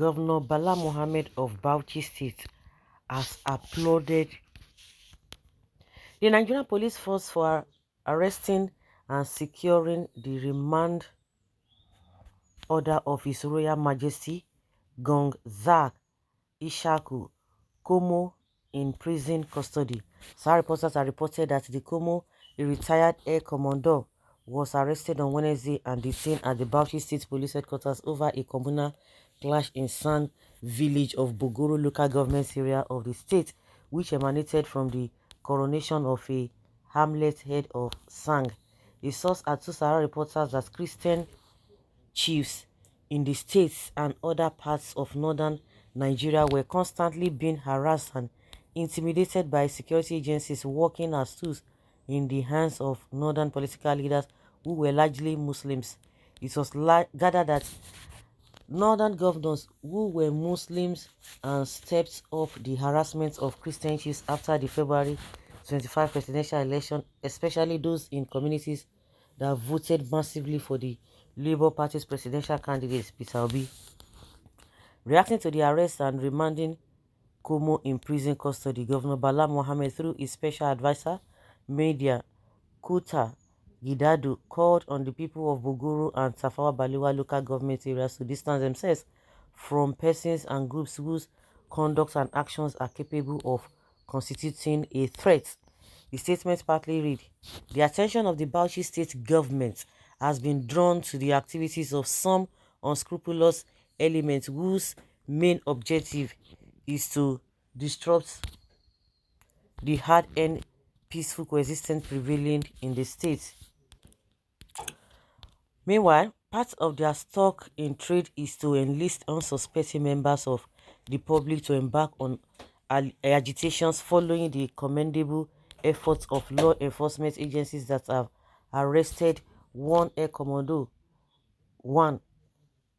Governor Bala Mohammed of Bauchi State has applauded the Nigerian police force for arresting and securing the remand order of His Royal Majesty Gong Zak Ishaku Komo in prison custody. Some reporters have reported that the Komo, a retired air commodore, was arrested on Wednesday and detained at the Bauchi State Police Headquarters over a communal clash in Sang village of Bogoro local government area of the state, which emanated from the coronation of a hamlet head of Sang. A source had told Sahara reporters that Christian chiefs in the states and other parts of northern Nigeria were constantly being harassed and intimidated by security agencies working as tools in the hands of northern political leaders who were largely Muslims. It was gathered that northern governors who were Muslims and stepped up the harassment of Christian chiefs after the February 25 presidential election, especially those in communities that voted massively for the Labour Party's presidential candidate, Peter Obi. Reacting to the arrest and remanding Kumo in prison custody, Governor Bala Mohammed, through his special advisor, Media Kuta Gidadu, called on the people of Bogoro and Tafawa Balewa local government areas to distance themselves from persons and groups whose conduct and actions are capable of constituting a threat. The statement partly read, "The attention of the Bauchi state government has been drawn to the activities of some unscrupulous elements whose main objective is to disrupt the hard-earned peaceful coexistence prevailing in the state. Meanwhile, part of their stock in trade is to enlist unsuspecting members of the public to embark on agitations following the commendable efforts of law enforcement agencies that have arrested one air commodore, one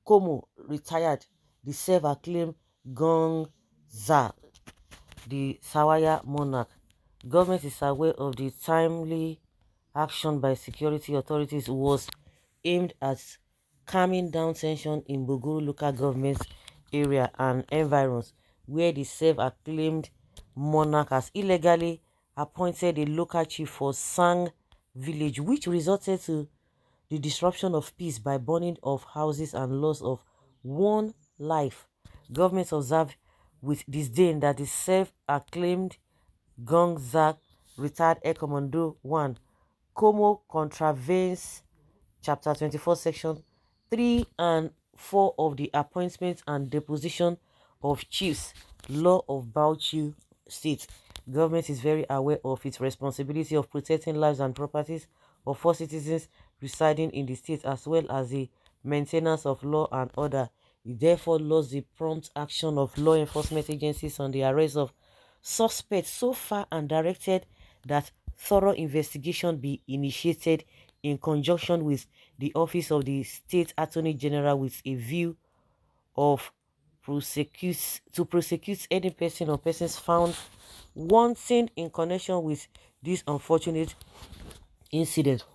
Komo, retired, the self-acclaimed Gong Za, the Sawaya Mornach. Government is aware of the timely action by security authorities was aimed at calming down tension in Bogoro local government area and environs, where the self-acclaimed monarch has illegally appointed a local chief for Sang village, which resulted to the disruption of peace by burning of houses and loss of one life. Government observed with disdain that the self-acclaimed Gongzak retired Air Commando 1 Como contravenes Chapter 24, Section 3 and 4 of the Appointment and Deposition of Chiefs Law of Bauchi State. Government is very aware of its responsibility of protecting lives and properties of all citizens residing in the state, as well as the maintenance of law and order. It therefore laws the prompt action of law enforcement agencies on the arrest of suspects so far and directed that thorough investigation be initiated in conjunction with the Office of the State Attorney General with a view of prosecute any person or persons found wanting in connection with this unfortunate incident.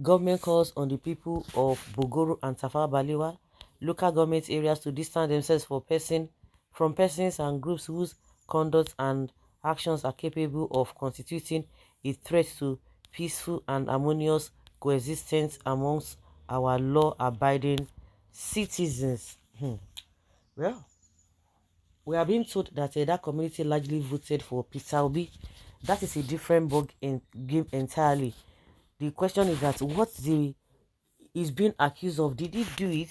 Government calls on the people of Bogoro and Tafawa Balewa local government areas to distance themselves from persons and groups whose conduct and actions are capable of constituting a threat to peaceful and harmonious coexistence amongst our law-abiding citizens. Well, we are being told that that community largely voted for Peter Obi. That is a different game entirely. The question is that what is being accused of, did he do it?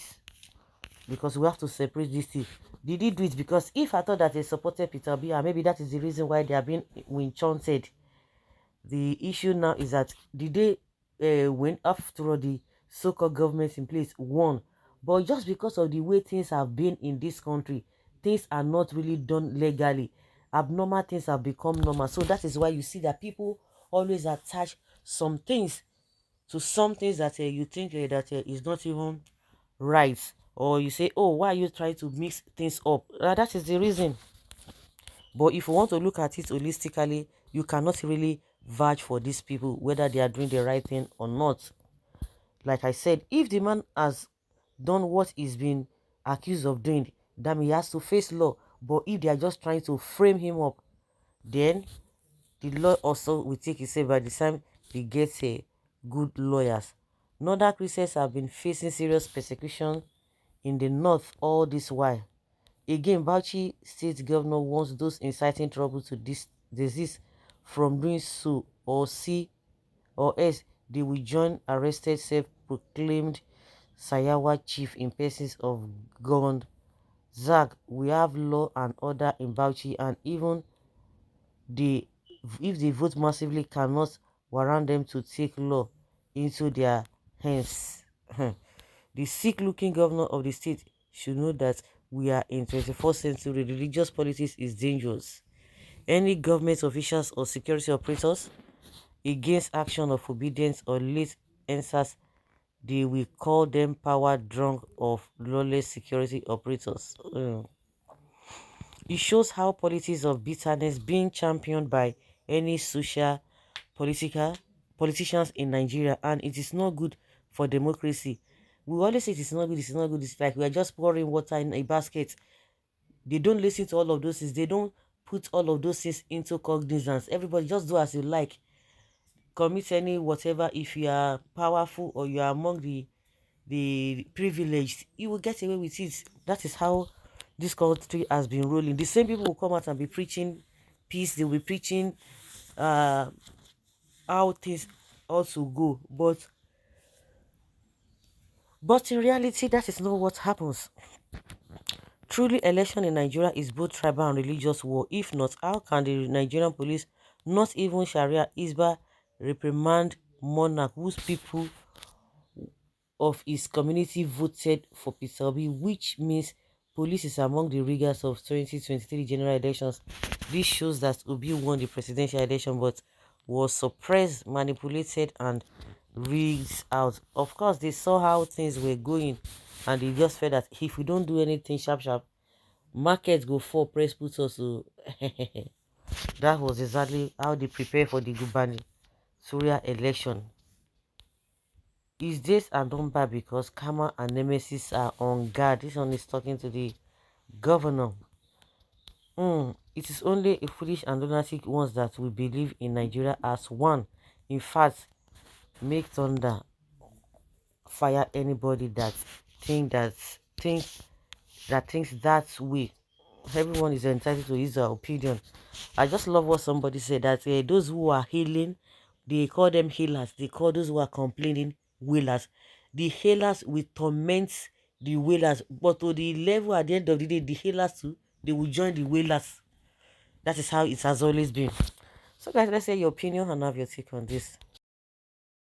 Because we have to separate these two. Did he do it because if I thought that they supported Peter Obi, and maybe that is the reason why they are being enchanted. The issue now is that did they win after all the so-called governments in place won? But just because of the way things have been in this country, things are not really done legally. Abnormal things have become normal. So that is why you see that people always attach some things to some things that you think that is not even right. Or you say, oh, why are you trying to mix things up? That is the reason. But if you want to look at it holistically, you cannot really vouch for these people, whether they are doing the right thing or not. Like I said, if the man has done what is being accused of doing, that he has to face law. But if they are just trying to frame him up, then the law also will take its say by the time they get good lawyers. Northern Christians have been facing serious persecution in the north all this while. Again, Bauchi state governor wants those inciting trouble to this disease from doing so, or see, or else they will join arrested self-proclaimed Sayawa chief in persons of Gond Zag. We have law and order in Bauchi, and even they, if they vote massively, cannot warrant them to take law into their hands. The sick-looking governor of the state should know that we are in 21st century. Religious politics is dangerous. Any government officials or security operators against action of obedience or late answers, they will call them power drunk of lawless security operators. It shows how politics of bitterness being championed by any social political politicians in Nigeria, and it is not good for democracy. We always say it is not good, it's not good. It's like we are just pouring water in a basket. They don't listen to all of those things. They don't put all of those things into cognizance. Everybody just do as you like. Commit any whatever. If you are powerful or you are among the privileged, you will get away with it. That is how this country has been rolling. The same people will come out and be preaching peace. They will be preaching uh how things ought to go, but in reality that is not what happens. Truly, election in Nigeria is both tribal and religious war. If not, how can the Nigerian police, not even Sharia Isba, reprimand Mornach, whose people of his community voted for Peter Obi, which means police is among the riggers of 2023 general elections. This shows that Obi won the presidential election but was suppressed, manipulated, and rigged out. Of course, they saw how things were going and they just felt that if we don't do anything sharp sharp, markets go for press puts us to that was exactly how they prepare for the gubernatorial election. His days are numbered because karma and nemesis are on guard. This one is talking to the governor. It is only a foolish and lunatic ones that will believe in Nigeria as one. In fact, make thunder fire anybody that think that think thinks that way. Everyone is entitled to his opinion. I just love what somebody said that those who are healing, they call them healers. They call those who are complaining wailers. The healers will torment the wailers, but to the level at the end of the day, the healers too, they will join the wailers. That is how it has always been. So guys, let's hear your opinion and have your take on this.